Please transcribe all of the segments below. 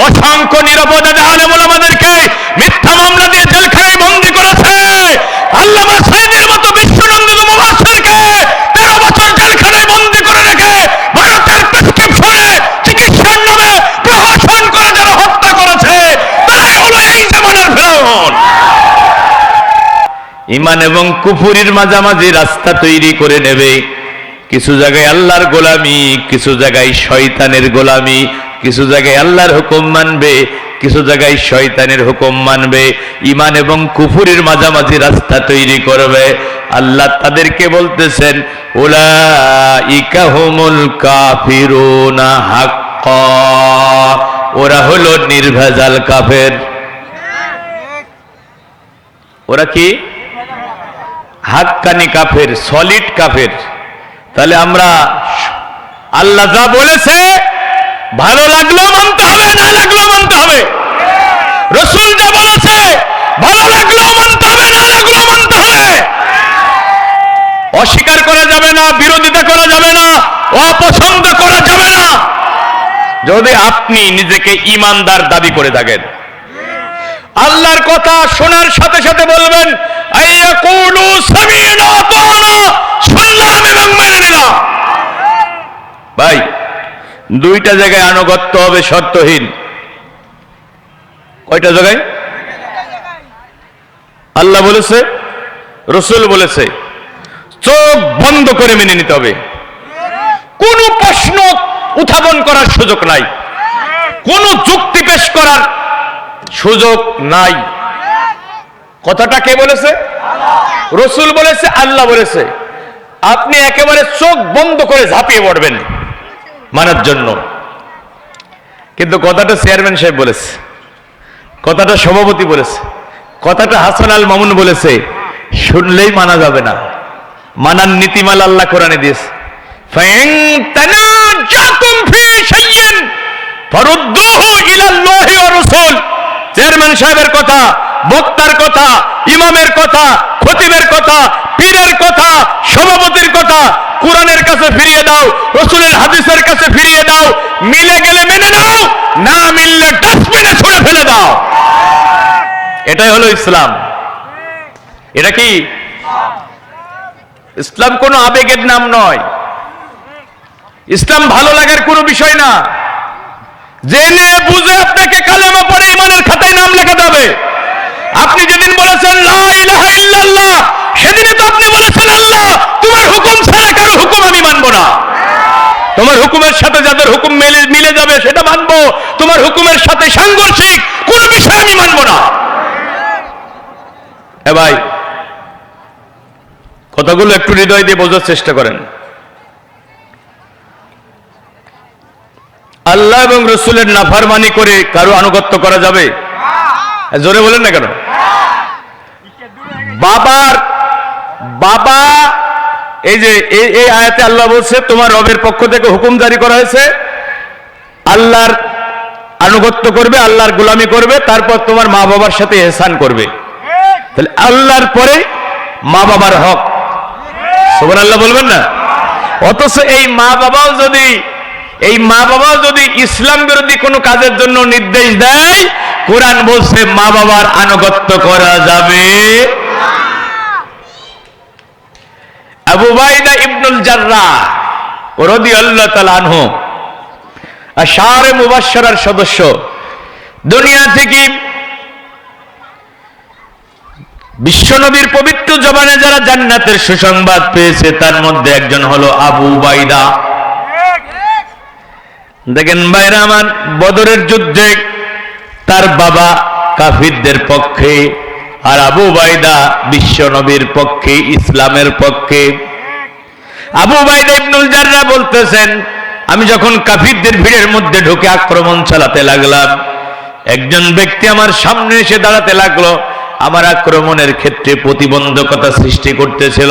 অসংখ্য নিরপরাধ আলেম ওলামাদেরকে মিথ্যা মামলা দিয়ে জেলখানায় বন্দী করেছে। আল্লামা সাঈদীর মতো বিশ্বনন্দিত মুফাসসিরকে 13 বছর জেলখানায় বন্দী করে রেখে ভারতের প্রেসক্রিপশনে চিকিৎসার নামে প্রহসন করে যারা হত্যা করেছে তারাই হলো এই জামানার ফেরাউন। ঈমান এবং কুফরির মাঝামাঝি রাস্তা তৈরি করে নেবে। কিছু জায়গায় আল্লাহর গোলামি, কিছু জায়গায় শয়তানের গোলামি, কিছু জায়গায় আল্লাহর হুকুম মানবে, কিছু জায়গায় শয়তানের হুকুম মানবে। ঈমান এবং কুফরির মাঝামাঝি রাস্তা তৈরি করবে। আল্লাহ তাদেরকে বলতেছেন উলাইকা হুমুল কাফিরুনা হাক্কা, ওরা হলো নির্ভেজাল কাফের। ওরা কি? হাক্কানি কাফের, সলিড কাফের। তাহলে আমরা আল্লাহ যা বলেছে ভালো লাগলেও মানতে হবে, না লাগলেও মানতে হবে। রাসূল যা বলেছে ভালো লাগলেও মানতে হবে, না লাগলেও মানতে হবে। অস্বীকার করা যাবে না, বিরোধিতা করা যাবে না, অপছন্দ করা যাবে না। যদি আপনি নিজেকে ঈমানদার দাবি করে থাকেন, আল্লাহর কথা শোনার সাথে সাথে বলবেন আইয়াকুলু সামি'না ওয়া আতা'না, শুনলাম এবং মেনে নিলাম। ভাই, দুইটা জায়গায় আনুগত্য হবে শর্তহীন। কয়টা জায়গায়? আল্লাহ বলেছে, রাসূল বলেছে, চোখ বন্ধ করে মেনে নিতে হবে। কোনো প্রশ্ন উত্থাপন করার সুযোগ নাই, কোনো যুক্তি পেশ করার সুযোগ নাই। কথাটা কে বলেছে? রাসূল বলেছে, আল্লাহ বলেছে। আপনি একেবারে চোখ বন্ধ করে ঝাঁপিয়ে পড়বেন মানার জন্য। কিন্তু কথাটা চেয়ারম্যান সাহেব বলেছে, কথাটা সভাপতি বলেছে, কথাটা হাসান আল মামুন বলেছে, শুনলেই মানা যাবে না। মানার নীতিমালা আল্লাহ কোরআনে দিয়েছে, ফাইন তানাজাতুম ফি শাইইন ফারুদ্দুহু ইলাল্লাহি ওয়া রাসূল। চেয়ারম্যান সাহেবের কথা, বক্তার কথা, ইমামের কথা, খতিবের কথা, পীরের কথা, সভাপতির কথা কোরআনের কাছে ফিরিয়ে দাও, রাসূলের হাদিসের কাছে ফিরিয়ে দাও। মিলে গেলে মেনে নাও, না মিললে ডাস্টবিনে ছুঁড়ে ফেলে দাও। এটাই হলো ইসলাম। এটা কি ইসলাম? কোনো আবেগের নাম নয়। ইসলাম ভালো লাগার কোনো বিষয় না। জেনে বুঝে আপনাকে কালেমা পড়ে ঈমানের খাতায় নাম লেখাতে হবে। আপনি যেদিন বলেছেন লা ইলাহা ইল্লাল্লাহ, সেদিনই তো আপনি বলেছেন আল্লাহ তোমার হুকুম ছাড়া কারো হুকুম আমি মানব না। তোমার হুকুমের সাথে যাদের হুকুম মিলে যাবে সেটা মানবো, তোমার হুকুমের সাথে সাংঘর্ষিক কোন বিষয় আমি মানব না। এ ভাই, কথাগুলো একটু হৃদয় দিয়ে বোঝার চেষ্টা করেন। আল্লাহ এবং রাসূলের নাফরমানি করে কারো আনুগত্য করা যাবে? জোরে বলেন না কেন? বাবা এই যে এই আয়াতে আল্লাহ বলছে তোমার রবের পক্ষ থেকে হুকুম জারি করা হয়েছে, আল্লাহর আনুগত্য করবে, আল্লাহর গোলামি করবে, তারপর তোমার মা বাবার সাথে ইহসান করবে। তাহলে আল্লাহর পরে মা বাবার হক। সুবহানাল্লাহ বলবেন না? অথচ এই মা বাবাও যদি ইসলাম বিরোধী কোনো কাজের জন্য নির্দেশ দেয়, কোরআন বলছে মা বাবার আনুগত্য করা যাবে। আবু উবাইদা ইবনুল জাররাহ রাদিয়াল্লাহু তাআলা আনহু আশারে মুবাশশারার সদস্য। দুনিয়া থেকে বিশ্বনবীর পবিত্র জবানে যারা জান্নাতের সুসংবাদ পেয়েছে তার মধ্যে একজন হলো আবু উবাইদা। দেখেন ভাইরা আমার, বদরের যুদ্ধে তার বাবা কাফিরদের পক্ষে আর আবু উবাইদা বিশ্বনবীর পক্ষে, ইসলামের পক্ষে। আবু উবাইদা ইবনুল জাররাহ বলতেছেন, আমি যখন কাফিরদের ভিড়ের মধ্যে ঢুকে আক্রমণ চালাতে লাগলাম, একজন ব্যক্তি আমার সামনে এসে দাঁড়াতে লাগলো, আমার আক্রমণের ক্ষেত্রে প্রতিবন্ধকতা সৃষ্টি করতেছিল।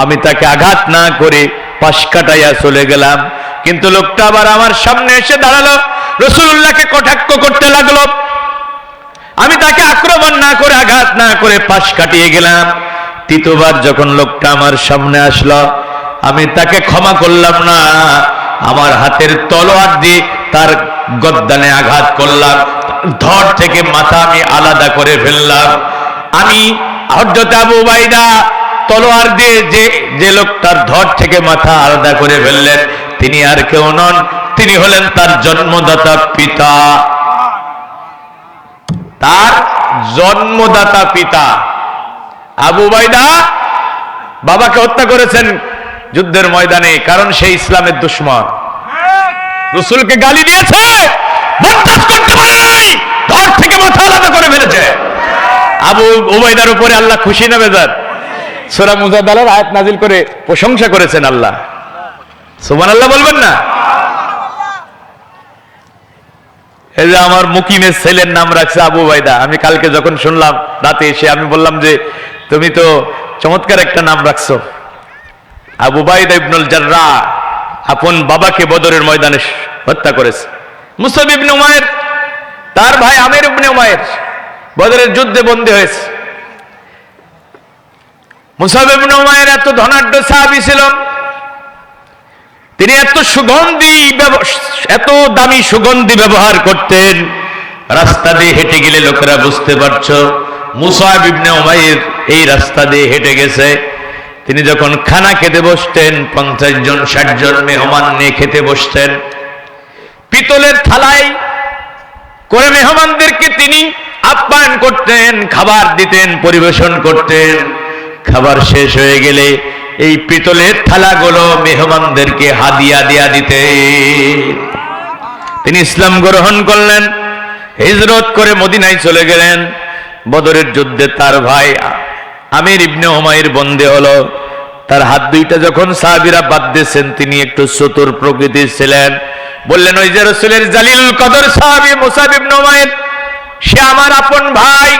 আমি তাকে আঘাত না করে পাশ কাটাইয়া চলে গেলাম, কিন্তু লোকটা আবার আমার সামনে এসে দাঁড়ালো, রাসূলুল্লাহকে কটাক্ষ করতে লাগলো। আমি তাকে আক্রমণ না করে, আঘাত না করে পাশ কাটিয়ে গেলাম। তৃতীয়বার যখন লোকটা আমার সামনে আসলো, আমি তাকে ক্ষমা করলাম না, আমার হাতের তলোয়ার দিয়ে তার গদ্দানে আঘাত করলাম, ধর থেকে মাথা আমি আলাদা করে ফেললাম। আমি হযরত আবু উবাইদা তলোয়ার দিয়ে যে লোকটার ধর থেকে মাথা আলাদা করে ফেললেন, তিনি আর কেউ নন, তিনি হলেন তার জন্মদাতা পিতা, তার জন্মদাতা পিতা। আবু উবাইদা বাবাকে হত্যা করেছেন যুদ্ধের ময়দানে, কারণ সে ইসলামের দুশমন। রাসূলকে গালি দিয়েছে, বরদাস্ত করতে পারে নাই, ধর থেকে মাথা আলাদা করে ফেলেছে। আবু উবাইদার উপরে আল্লাহ খুশি না বেজার? সূরা মুজাদালার আয়াত নাজিল করে প্রশংসা করেছেন আল্লাহ। সুবহানাল্লাহ বলবেন না? এই যে আমার মুকিমের ছেলের নাম রাখছে আবু উবাইদা। আমি কালকে যখন শুনলাম রাতে এসে আমি বললাম যে তুমি তো চমৎকার একটা নাম রাখছো। আবু উবাইদা ইবনুল জাররাহ আপন বাবাকে বদরের ময়দানে হত্যা করেছে। মুসআব ইবনে উমাইর তার ভাই আমির ইবনে উমাইর বদরের যুদ্ধে বন্দী হয়েছে। মুসআব ইবনে উমাইর এত ধনাঢ্য সাহাবী ছিল, তিনি এত দামি সুগন্ধি ব্যবহার করতেন, রাস্তা দিয়ে হেঁটে গেলে লোকেরা বুঝতে পারছো মুসআব ইবনে উমাইর এই রাস্তা দিয়ে হেঁটে গেছে। তিনি যখন খানা খেতে বসতেন 50 জন 60 জন মেহমান নিয়ে খেতে বসতেন, পিতলের থালায় করে মেহমানদেরকে তিনি আপ্যায়ন করতেন, খাবার দিতেন, পরিবেশন করতেন। খাবার শেষ হয়ে গেলে এই পিতলের থালাগুলো মেহমানদেরকে হাদিয়া দিয়া দিতেন। তিনি ইসলাম গ্রহণ করলেন, হিজরত করে মদিনায় চলে গেলেন। বদরের যুদ্ধে তার ভাই আমির ইবনে উমাইর বন্দী হলো। তার হাত দুইটা যখন সাহাবীরা বাঁধতেছেন, তিনি একটু চতুর প্রকৃতির ছিলেন, বললেন ওই যে রাসূলের জালিলুল কদর সাহাবী মুসআব ইবনে উমাইর, সে আমার আপন ভাই,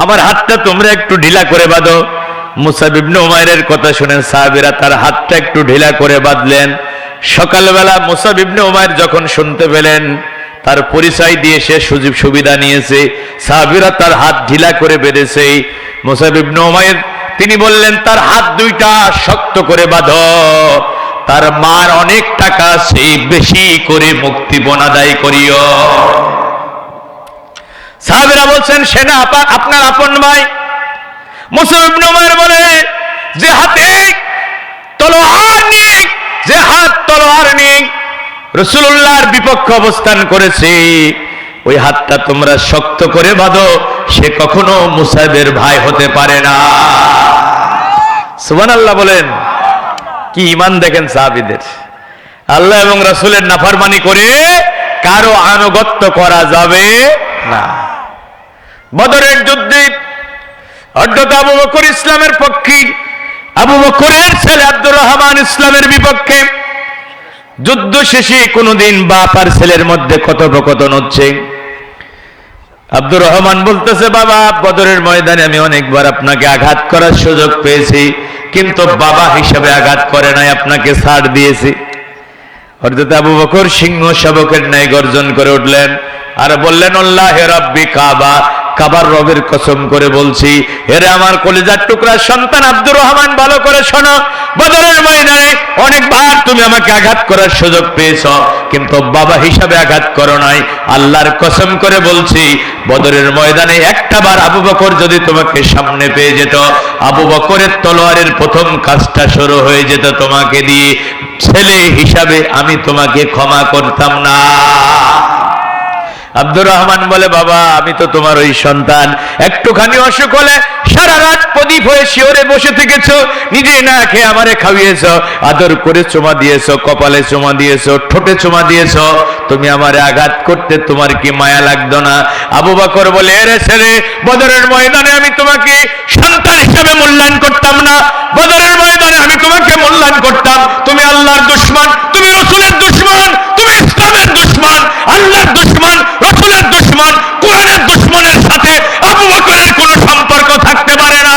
আমার হাতটা তোমরা একটু ঢিলা করে বাঁধো। মুসআব ইবনে উমাইরের কথা শুনে সাহাবীরা তার হাতটা একটু ঢিলা করে বাঁধলেন। সকালবেলা মুসআব ইবনে উমাইর যখন শুনতে পেলেন তার পরিচয় দিয়ে সে সুযোগ সুবিধা নিয়েছে, সাহাবীরা তার হাত ঢিলা করে বেঁধেছে। মুসআব ইবনে উমাইর তিনি বললেন তার হাত দুইটা শক্ত করে বাঁধো, তার মার অনেক টাকা সেই বেশি করে মুক্তিপণ আদায় করিও। সাহাবীরা বলছেন সে না আপনার আপন ভাই। মুসআব ইবনে উমাইর বলে যে হাতে তলোয়ার নিয়ে, যে হাত তলোয়ার নিয়ে রাসূলুল্লাহর বিপক্ষে অবস্থান করেছে, ওই হাতটা তোমরা শক্ত করে বাঁধো, সে কখনো মুসআবের ভাই হতে পারে না। সুবহানাল্লাহ বলেন। কি ঈমান দেখেন সাহাবীদের। আল্লাহ এবং রাসূলের নাফরমানি করে কারো আনুগত্য করা যাবে না। বদরের যুদ্ধে হযরত আবু বকর ইসলামের পক্ষে, আবু বকরের ছেলে আব্দুর রহমান ইসলামের বিপক্ষে। যুদ্ধ শেষে কোনদিন বাপ আর ছেলের মধ্যে কথোপকথন হচ্ছে। আব্দুর রহমান বলতেছে, বাবা বদরের ময়দানে আমি অনেকবার আপনাকে আঘাত করার সুযোগ পেয়েছি, কিন্তু বাবা হিসাবে আঘাত করে নাই, আপনাকে ছাড় দিয়েছি। হযরত আবু বকর সিংহ শাবকের ন্যায় গর্জন করে উঠলেন আর বললেন, আল্লাহে রাব্বি কাবা, কাবার রবের কসম করে বলছি, এরে আমার কলিজার টুকরা সন্তান আব্দুর রহমান, ভালো করে শোনো। বদরের ময়দানে অনেকবার তুমি আমাকে আঘাত করার সুযোগ পেয়েছো, কিন্তু বাবা হিসাবে আঘাত করো নাই। আল্লাহর কসম করে বলছি, বদরের ময়দানে একটা বার আবু বকর যদি তোমাকে সামনে পেয়ে যেত, আবু বকরের তলোয়ারের প্রথম কাজটা শুরু হয়ে যেত তোমাকে দিয়ে। ছেলে হিসাবে আমি তোমাকে ক্ষমা করতাম না। আব্দুর রহমান বলে, বাবা আমি তো তোমার ওই সন্তান, একটুখানি অসুখ হলে সারা রাত প্রদীপ হয়ে শিওরে বসে থেকেছো, নিজে না খেয়ে আমারে খাওয়িয়েছো, আদর করে চুমা দিয়েছো, কপালে চুমা দিয়েছো, ঠোঁটে চুমা দিয়েছো, তুমি আমারে আঘাত করতে তোমার কি মায়া লাগতো না? আবু বকর বলে, এরে ছেলে, বদরের ময়দানে আমি তোমাকে সন্তান হিসেবে মূল্যায়ন করতাম না, বদরের ময়দানে আমি তোমাকে মূল্যায়ন করতাম। তুমি আল্লাহর দুশমন, তুমি রাসূলের দুশমন, তুমি ইসলামের দুশমন, আল্লাহর দুশমন, রাসূলের দুশমন, কোরআনের দুশমনের সাথে আবু বকরের কোনো সম্পর্ক থাকতে পারে না।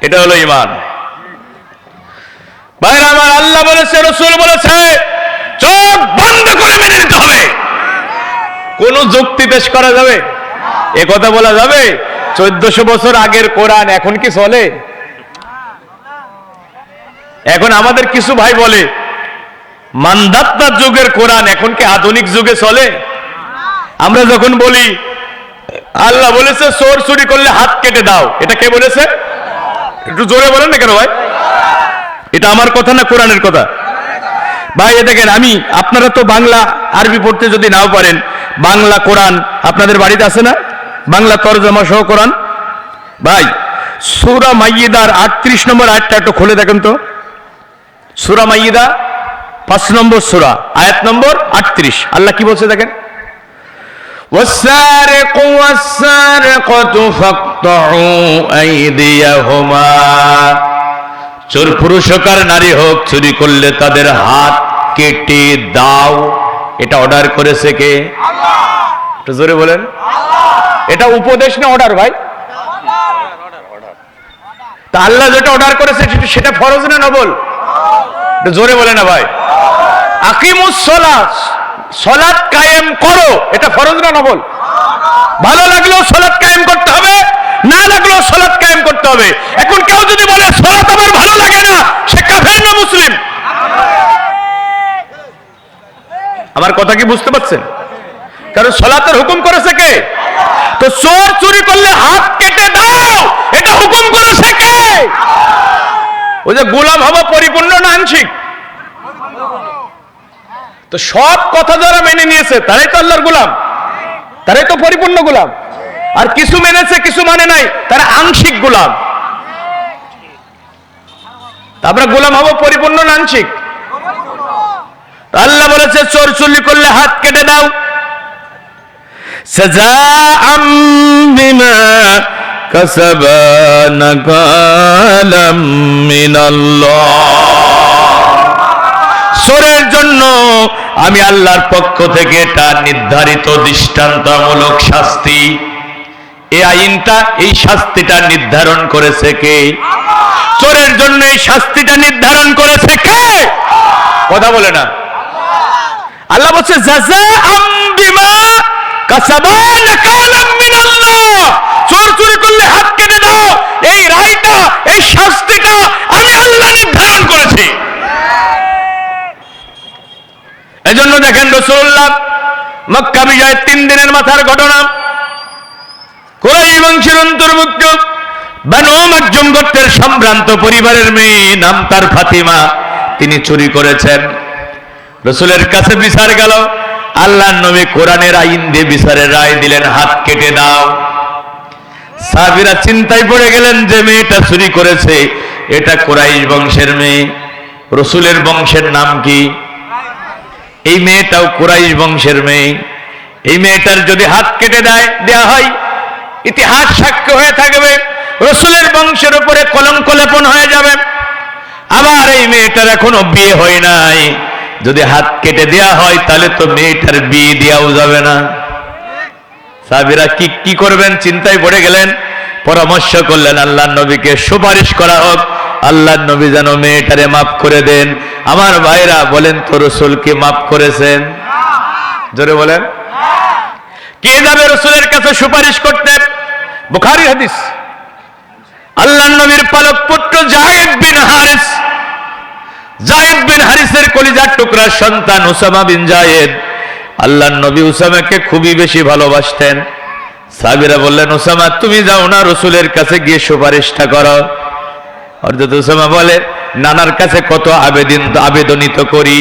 এটা হলো ঈমান। ভাইরা আমার, আল্লাহ বলেছে, রাসূল বলেছে, চোখ বন্ধ করে মেনে নিতে হবে। কোন যুক্তি পেশ করা যাবে? এ কথা বলা যাবে 1400 বছর আগের কোরআন এখন কি চলে? এখন আমাদের কিছু ভাই বলে মান্ধাত্তার যুগের কোরআন এখন কি আধুনিক যুগে চলে? আমরা যখন বলি আল্লাহ বলেছে চোর চুরি করলে হাত কেটে দাও, এটা কে বলেছে? একটু জোরে বলেন না কেন ভাই? এটা আমার কথা না কোরআনের কথা? ভাই দেখেন, আমি আপনারা তো বাংলা আরবি পড়তে যদি নাও পারেন, বাংলা কোরআন আপনাদের বাড়িতে আছে না? বাংলা তরজমা সহ কোরআন। ভাই সূরা মাইয়িদার 38 নম্বর আয়াতটা একটু খুলে দেখেন তো। সূরা মাইয়িদা 5 নম্বর সূরা, আয়াত নম্বর 38। আল্লাহ কি বলছে দেখেন, والسارق والسارقة فاقطعوا أيديهما। চোর পুরুষ হোক আর নারী হোক, চুরি করলে তাদের হাত কেটে দাও। এটা অর্ডার করেছে কে? আল্লাহ। একটু জোরে বলেন। এটা উপদেশ না অর্ডার ভাই? তা আল্লাহ যেটা অর্ডার করেছে সেটা ফরজ না নফল? একটু জোরে বলে না ভাই। আকিমুস সালাত, সালাত কায়েম করো, এটা ফরজ না নফল? ভালো লাগলেও সালাত কায়েম করতে হবে, না লাগলেও সালাত কায়েম করতে হবে। এখন কেউ যদি বলে সালাত আমার ভালো লাগে না, সে কাফের না মুসলিম? আমার কথা কি বুঝতে পারছেন? কারণ সালাতের হুকুম করেছে কে? তো চোর চুরি করলে হাত কেটে দাও, এটা হুকুম করেছে কে? ওই যে গোলাম হওয়া পরিপূর্ণ না আংশিক? তো সব কথা যারা মেনে নিয়েছে তারাই তো আল্লাহর গোলাম, তারাই তো পরিপূর্ণ গোলাম। আর কিছু মেনেছে কিছু মানে নাই, তারা আংশিক গোলাম। আমরা গোলাম হবো পরিপূর্ণ না আংশিক? আল্লাহ বলেছে চোর চুরি করলে হাত কেটে দাও। সাজাআম বিমা কাসাবা নাকালাম মিনাল্লাহ। চোরের জন্য আমি আল্লাহর পক্ষ থেকে এটা নির্ধারিত দৃষ্টান্তমূলক শাস্তি। এই আইনটা, এই শাস্তিটা নির্ধারণ করেছে কে? চোরের জন্য এই শাস্তিটা নির্ধারণ করেছে কে? কথা বলে না। আল্লাহ বলছে জাযাআম বিমা কাসাবা নাকালাম মিনাল্লাহ। চোর চুরি করলে হাত কেটে দাও, এই রায়টা, এই শাস্তিটা আমি আল্লাহ নির্ধারণ করেছি। এজন্য দেখেন রাসূলুল্লাহ মক্কা বিজয়ের 3 দিনের মাথার ঘটনা, কুরাইশ বংশের অন্তর্ভুক্ত বানু মাখজুম গোত্রের সম্ভ্রান্ত পরিবারের মেয়ে, নাম তার ফাতিমা, তিনি চুরি করেছেন। রাসূলের কাছে বিচার গেল, আল্লাহর নবী কোরআনের আইন দিয়ে বিচারের রায় দিলেন, হাত কেটে দাও। সাহাবীরা চিন্তায় পড়ে গেলেন যে মেয়েটা চুরি করেছে এটা কুরাইশ বংশের মেয়ে। রাসূলের বংশের নাম কি? এই মেয়েটাও কুরাইশ বংশের মেয়ে। এই মেয়েটার যদি হাত কেটে দেয়া হয়, ইতিহাস সাক্ষ্য হয়ে থাকবে, রাসূলের বংশের উপরে কলঙ্ক লেপন হয়ে যাবে। আবার এই মেয়েটার এখনো বিয়ে হয় নাই, যদি হাত কেটে দেয়া হয় তাহলে তো মেয়েটার বিয়ে দেওয়াও যাবে না। সাহাবীরা কি করবেন চিন্তায় পড়ে গেলেন। পরামর্শ করলেন আল্লাহর নবীকে সুপারিশ করা হোক, আল্লাহর নবী যেন মেয়েটারে মাফ করে দেন। আমার ভাইরা বলেন তো, রাসূল কি মাফ করেছেন? জোরে বলেন। কে যাবে রাসূলের কাছে সুপারিশ করতে? বুখারী হাদিস। আল্লাহর নবীর পালক পুত্র যায়েদ বিন হারিস, যায়েদ বিন হারিসের কলিজার টুকরা সন্তান উসামা বিন যায়েদ। আল্লাহর নবী উসামাকে খুবই বেশি ভালোবাসতেন। সাহাবীরা বললেন, উসামা তুমি যাও না, রাসূলের কাছে গিয়ে সুপারিশটা করো। হযরত উসামা বলে, নানার কাছে কত আবেদনিত করি,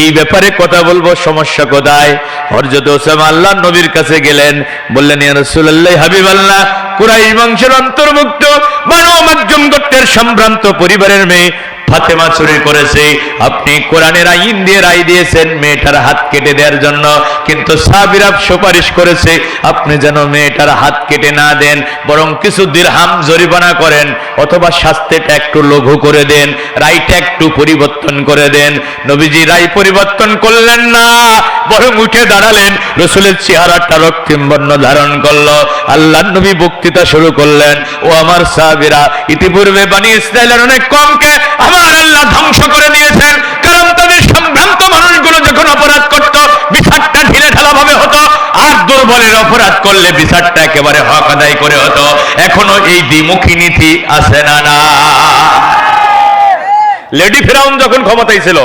এই ব্যাপারে কথা বলবো, সমস্যা কোথায়? হযরত উসামা আল্লাহর নবীর কাছে গেলেন, বললেন, ইয়া রাসূলুল্লাহ, হাবিবাল্লাহ, কুরাইশ বংশের অন্তর্ভুক্ত বানু মাখজুম গোত্রের সম্ভ্রান্ত পরিবারের মেয়ে ফাতেমা চুরি করেছে। আপনি কোরআনের আইন দিয়ে রায় দিয়েছেন মেয়েটার হাত কেটে দেওয়ার জন্য, কিন্তু সাহাবীরা সুপারিশ করেছে আপনি যেন মেয়েটার হাত কেটে না দেন, বরং কিছু দিরহাম জরিমানা করেন, অথবা শাস্তিটা একটু লঘু করে দেন, রায়টা একটু পরিবর্তন করে দেন। নবীজি রায় পরিবর্তন করলেন না, বরং উঠে দাঁড়ালেন, রাসূলের চেহারাটা রক্তিম বর্ণ ধারণ করলো। আল্লাহর নবী বক্তৃতা শুরু করলেন, ও আমার সাহাবীরা, ইতিপূর্বে বনী ইসরাইলের অনেক কমকে আমার আল্লাহ ধ্বংস করে দিয়েছেন, কারণ তাদের সম্ভ্রান্ত মানুষগুলো যখন অপরাধ করত বিচারটা ঢিলে ঢালা ভাবে হতো, আর দুর্বলের অপরাধ করলে বিচারটা একেবারে হক আদায় করে হতো। এখনো এই দ্বিমুখী নীতি আছে না? লেডি ফেরাউন যখন ক্ষমতায় ছিল,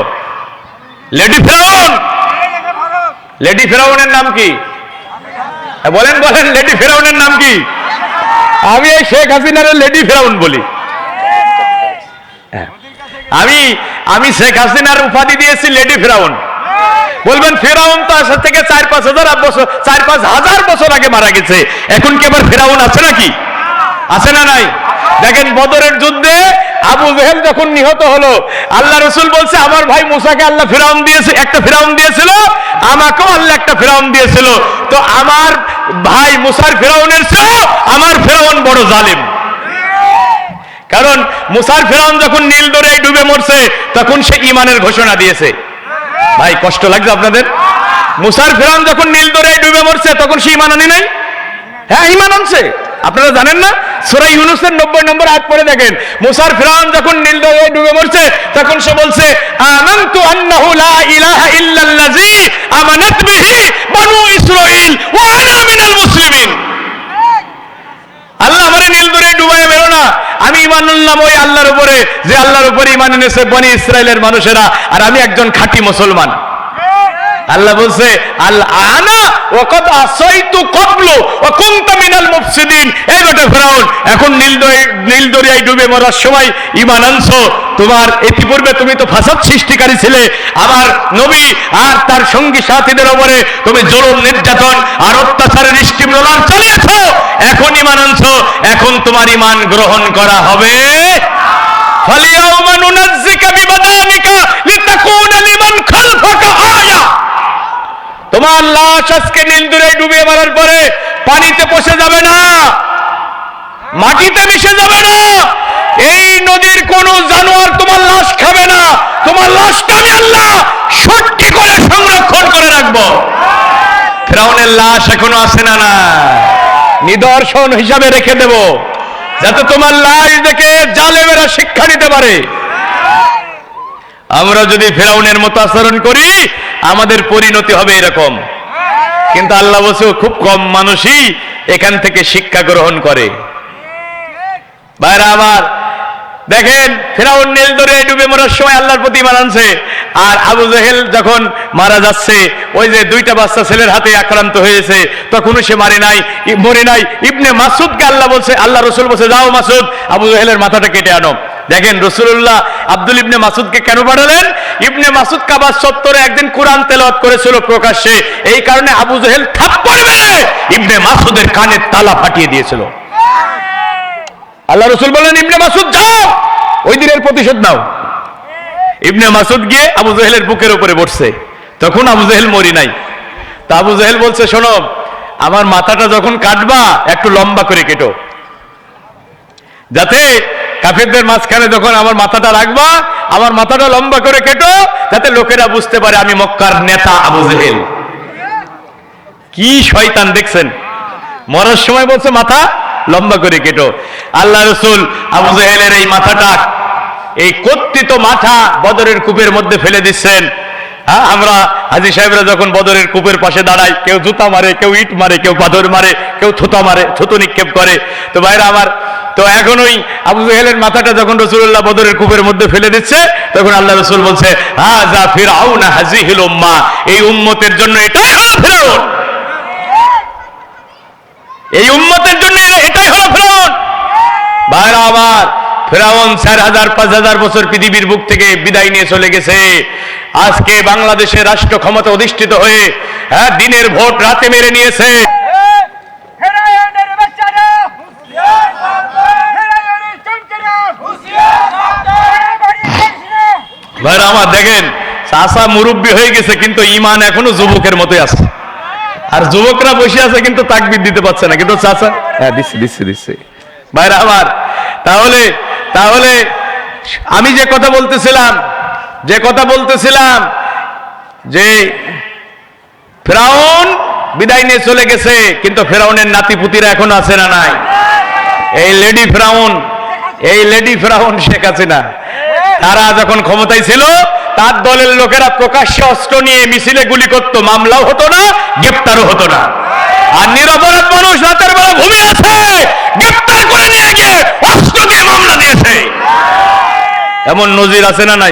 লেডি ফেরাউন। লেডি ফেরাউনের নাম কি? বলেন বলেন, লেডি ফেরাউনের নাম কি? আমি এই শেখ হাসিনার লেডি ফেরাউন বলি। আমি শেখ হাসিনার উপাধি দিয়েছি লেডি ফেরাউন। বলবেন ফেরাউন তো আজ থেকে 4-5 হাজার বছর আগে মারা গেছে, এখন কি আবার ফেরাউন আছে নাকি? আছে না নাই? দেখেন বদরের যুদ্ধে আবু জেহেল যখন নিহত হলো, আল্লাহ রাসূল বলছে আমার ভাই মুসাকে আল্লাহ ফেরাউন দিয়েছে, একটা ফেরাউন দিয়েছিল, আমাকেও আল্লাহ একটা ফেরাউন দিয়েছিল। তো আমার ভাই মুসার ফেরাউনের চেয়ে আমার ফেরাউন বড় জালিম। কারণ মুসার ফেরাউন যখন নীল দরিয়ায় ডুবে মরছে তখন সে ঈমানের ঘোষণা দিয়েছে। ভাই কষ্ট লাগছে আপনাদের? মুসার ফেরাউন যখন নীল দরিয়ায় ডুবে মরছে তখন সে ঈমান আনে নাই? হ্যাঁ, ঈমান আনছে। আপনারা জানেন না? সূরা ইউনূসের 90 নম্বর আয়াত পড়ে দেখেন, মুসার ফেরাউন যখন নীল দরিয়ায় ডুবে মরছে তখন সে বলছে আমানতু আন্নাহু লা ইলাহা ইল্লাল্লাযী আমানাত বিহি বনু ইসরাঈল ওয়া আনা মিনাল মুসলিমিন। আল্লাহ আমারে নীল দরিয়ায় ডুবায় মেরো না, আমি ঈমান আনলাম ওই আল্লাহর উপরে যে আল্লাহর উপরে ঈমান এনেছে বনি ইসরাইলের মানুষেরা, আর আমি একজন খাঁটি মুসলমান। আল্লাহ বলছে আল আনা ওয়াকাদ আসাইতু ক্বাবলু ওয়া কুনতু মিনাল মুফসিদিন। এই বেটা ফেরাউন, এখন নীল দরিয়ায় ডুবে মরার সময় ঈমান আনছো, তোমার ইতিপূর্বে তুমি তো ফাসাদ সৃষ্টিকারী ছিলে, আমার নবী আর তার সঙ্গী সাথীদের উপরে তুমি জুলুম নির্যাতন আর অত্যাচারের স্টিমরোলার চালিয়েছো, এখন ঈমান আনছো, এখন তোমার ঈমান গ্রহণ করা হবে। ফালিয়াউমা নুনাজ্জিকা বিবাদানিকা লিতাকুনা লিমান খালফাকা আয়া। তোমার লাশ আজকে নীল দরিয়ায় ডুবিয়ে মারার পরে পানিতে পচে যাবে না, মাটিতে মিশে যাবে না, এই নদীর কোন জানোয়ার তোমার লাশ খাবে না, তোমার লাশটা আমি আল্লাহ সত্যি করে সংরক্ষণ করে রাখবো। ফেরাউনের লাশ এখনো আছে না? না, নিদর্শন হিসাবে রেখে দেব যাতে তোমার লাশ দেখে জালেমেরা শিক্ষা নিতে পারে। আমরা যদি ফেরাউনের মতো আচরণ করি আমাদের পরিণতি হবে এরকম। কিন্তু আল্লাহ বলছে খুব কম মানুষই এখান থেকে শিক্ষা গ্রহণ করে। ভাইরা আমার, দেখেন ফেরাউন নীল দরিয়ায় ডুবে মরার সময় আল্লাহর প্রতি ঈমান আনছে, আর আবু জেহেল যখন মারা যাচ্ছে ওই যে 2টা বাচ্চা ছেলের হাতে আক্রান্ত হয়েছে তখনও সে মরে নাই। ইবনে মাসউদকে আল্লাহ বলছে, আল্লাহ রাসূল বলছে যাও মাসউদ আবু জেহেলের মাথাটা কেটে আনো। দেখেন রাসূলুল্লাহ আব্দুল ইবনে মাসউদকে কেন পাঠালেন? ইবনে মাসউদ কাবা চত্বরে একদিন কোরআন তেলাওয়াত করেছিল প্রকাশ্যে, এই কারণে আবু জেহেল থাপ্পড় মেরে ইবনে মাসউদের কানের তালা ফাটিয়ে দিয়েছিল। আল্লাহ রাসূল বললেন ইবনে মাসউদ যাও, ওই দিনের প্রতিশোধ নাও। ইবনে মাসউদ গিয়ে আবু জেহেলের বুকের উপরে বসছে, তখন আবু জেহেল মরি নাই। তা আবু জেহেল বলছে শোনো, আমার মাথাটা যখন কাটবা একটু লম্বা করে কেটো, যাতে কাফেরদের মাঝখানে যখন আমার মাথাটা রাখবা আমার মাথাটা লম্বা করে কেটো, যাতে লোকেরা বুঝতে পারে আমি মক্কার নেতা আবু জেহেল। কি শয়তান দেখছেন, মরার সময় বলছে মাথা লম্বা করে কেটো। আল্লাহ রাসূল আবু জেহেলের এই মাথাটা, এই কর্তৃত মাথা বদরের কূপের মধ্যে ফেলে দিচ্ছেন। হ্যাঁ, আমরা হাজী সাহেবরা যখন বদরের কূপের পাশে দাঁড়াই, কেউ জুতা মারে, কেউ ইট মারে, কেউ পাথর মারে, কেউ থুতা মারে, থুতু নিক্ষেপ করে। তো ভাইরা আমার, তো এখন ওই আবু জেহেলের মাথাটা যখন রাসূলুল্লাহ বদরের কূপের মধ্যে ফেলে দিচ্ছে তখন আল্লাহ রাসূল বলছে হাযা ফিরআউন হাযিহিল উম্মাহ, এই উম্মতের জন্য এটাই হলো ফিরআউন, এই উম্মতের জন্য এটাই হলো ফিরআউন। ভাইরা আমার, ফিরআউন 4000-5000 বছর পৃথিবীর বুক থেকে বিদায় নিয়ে চলে গেছে। আজকে বাংলাদেশে রাষ্ট্র ক্ষমতা অধিষ্ঠিত হয়ে দিনের ভোট রাতে মেরে নিয়েছে। ভাইরা আমার, দেখেন চাচা মুরব্বী হয়ে গেছে কিন্তু ঈমান এখনো যুবকের মতোই আছে, আর যুবকরা বসে আছে কিন্তু তাকবীর দিতে পারছে না, কিন্তু চাচা হ্যাঁ দিচ্ছে। ভাইরা আমার, তাহলে আমি যে কথা বলতেছিলাম যে ফেরাউন বিদায় নিয়ে চলে গেছে, কিন্তু ফেরাউনের নাতিপুতিরা এখনো আছে না নাই? এই লেডি ফেরাউন শেখ হাসিনা, তারা যখন ক্ষমতায় ছিল তার দলের লোকেরা প্রকাশ্যে অস্ত্র নিয়ে মিছিলে গুলি করতো, মামলাও হতো না, গ্রেফতারও হতো না। আর নিরপরাধ মানুষ রাতের বেলা ঘুমিয়ে আছে, গ্রেফতার করে নিয়ে গিয়ে অস্ত্র দিয়ে মামলা দিয়েছে। এমন নজির আছে না নাই?